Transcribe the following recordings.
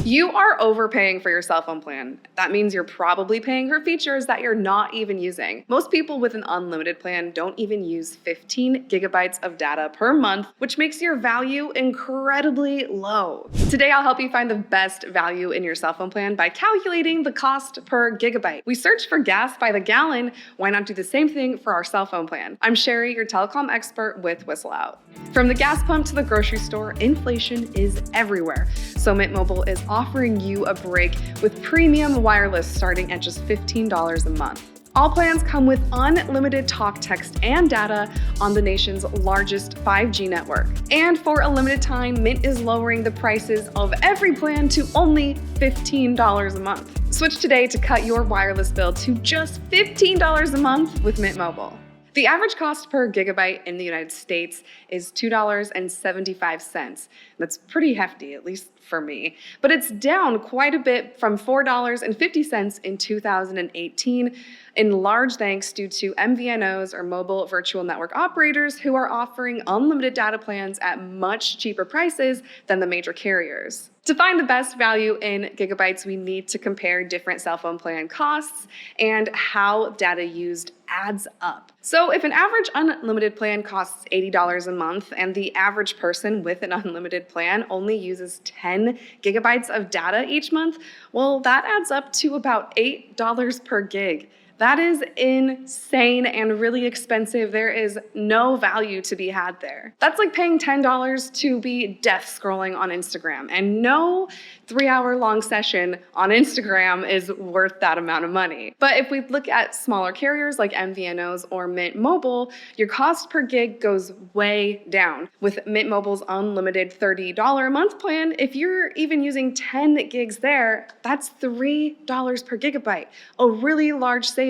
You are overpaying for your cell phone plan. That means you're probably paying for features that you're not even using. Most people with an unlimited plan don't even use 15 gigabytes of data per month, which makes your value incredibly low. Today, I'll help you find the best value in your cell phone plan by calculating the cost per gigabyte. We search for gas by the gallon. Why not do the same thing for our cell phone plan? I'm Sherry, your telecom expert with WhistleOut. From the gas pump to the grocery store, inflation is everywhere. So Mint Mobile is offering you a break with premium wireless starting at just $15 a month. All plans come with unlimited talk, text, and data on the nation's largest 5G network. And for a limited time, Mint is lowering the prices of every plan to only $15 a month. Switch today to cut your wireless bill to just $15 a month with Mint Mobile. The average cost per gigabyte in the United States is $2.75. That's pretty hefty, at least for me. But it's down quite a bit from $4.50 in 2018, in large thanks due to MVNOs or mobile virtual network operators who are offering unlimited data plans at much cheaper prices than the major carriers. To find the best value in gigabytes, we need to compare different cell phone plan costs and how data used adds up. So if an average unlimited plan costs $80 a month and the average person with an unlimited plan only uses 10 gigabytes of data each month, well, that adds up to about $8 per gig. That is insane and really expensive. There is no value to be had there. That's like paying $10 to be death scrolling on Instagram, and no 3-hour-long session on Instagram is worth that amount of money. But if we look at smaller carriers like MVNOs or Mint Mobile, your cost per gig goes way down. With Mint Mobile's unlimited $30 a month plan, if you're even using 10 gigs there, that's $3 per gigabyte, a really large savings.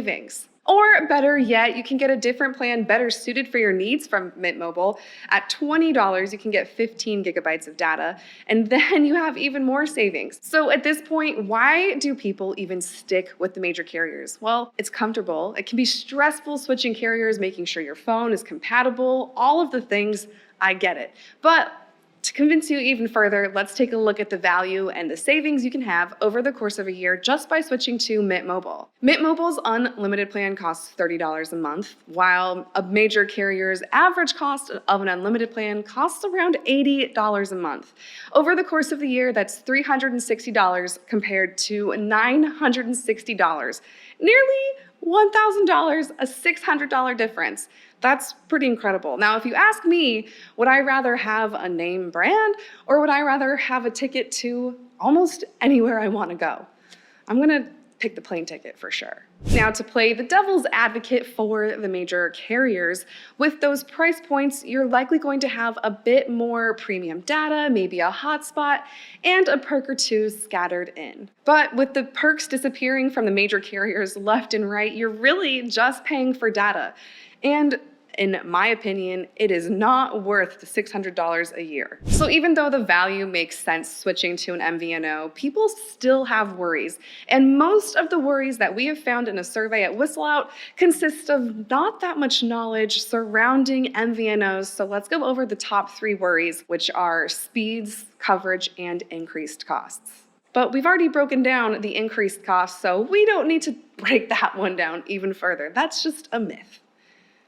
Or better yet, you can get a different plan better suited for your needs from Mint Mobile. At $20, you can get 15 gigabytes of data, and then you have even more savings. So at this point, why do people even stick with the major carriers? Well, it's comfortable. It can be stressful switching carriers, making sure your phone is compatible, all of the things. I get it. But to convince you even further, let's take a look at the value and the savings you can have over the course of a year just by switching to Mint Mobile. Mint Mobile's unlimited plan costs $30 a month, while a major carrier's average cost of an unlimited plan costs around $80 a month. Over the course of the year, that's $360 compared to $960. Nearly $1,000, a $600 difference. That's pretty incredible. Now, if you ask me, would I rather have a name brand or would I rather have a ticket to almost anywhere I want to go? I'm gonna pick the plane ticket for sure. Now, to play the devil's advocate for the major carriers, with those price points, you're likely going to have a bit more premium data, maybe a hotspot, and a perk or two scattered in. But with the perks disappearing from the major carriers left and right, you're really just paying for data. And in my opinion, it is not worth the $600 a year. So even though the value makes sense switching to an MVNO, people still have worries. And most of the worries that we have found in a survey at WhistleOut consist of not that much knowledge surrounding MVNOs. So let's go over the top 3 worries, which are speeds, coverage, and increased costs. But we've already broken down the increased costs, so we don't need to break that one down even further. That's just a myth.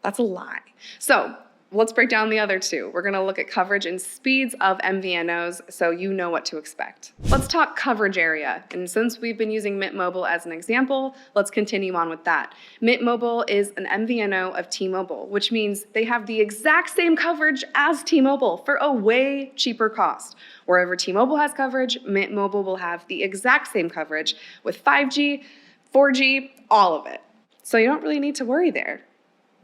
That's a lie. So let's break down the other 2. We're gonna look at coverage and speeds of MVNOs so you know what to expect. Let's talk coverage area. And since we've been using Mint Mobile as an example, let's continue on with that. Mint Mobile is an MVNO of T-Mobile, which means they have the exact same coverage as T-Mobile for a way cheaper cost. Wherever T-Mobile has coverage, Mint Mobile will have the exact same coverage with 5G, 4G, all of it. So you don't really need to worry there.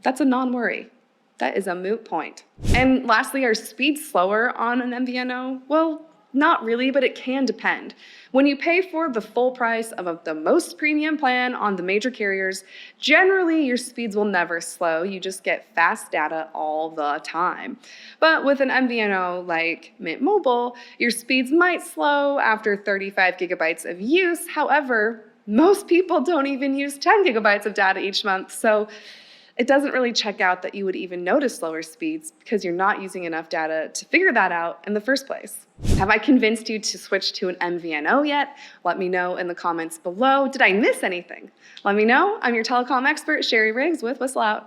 That's a non-worry. That is a moot point. And lastly, are speeds slower on an MVNO? Well, not really, but it can depend. When you pay for the full price of the most premium plan on the major carriers, generally your speeds will never slow. You just get fast data all the time. But with an MVNO like Mint Mobile, your speeds might slow after 35 gigabytes of use. However, most people don't even use 10 gigabytes of data each month, so It doesn't really check out that you would even notice slower speeds because you're not using enough data to figure that out in the first place. Have I convinced you to switch to an MVNO yet? Let me know in the comments below. Did I miss anything? Let me know. I'm your telecom expert, Sherry Riggs with WhistleOut.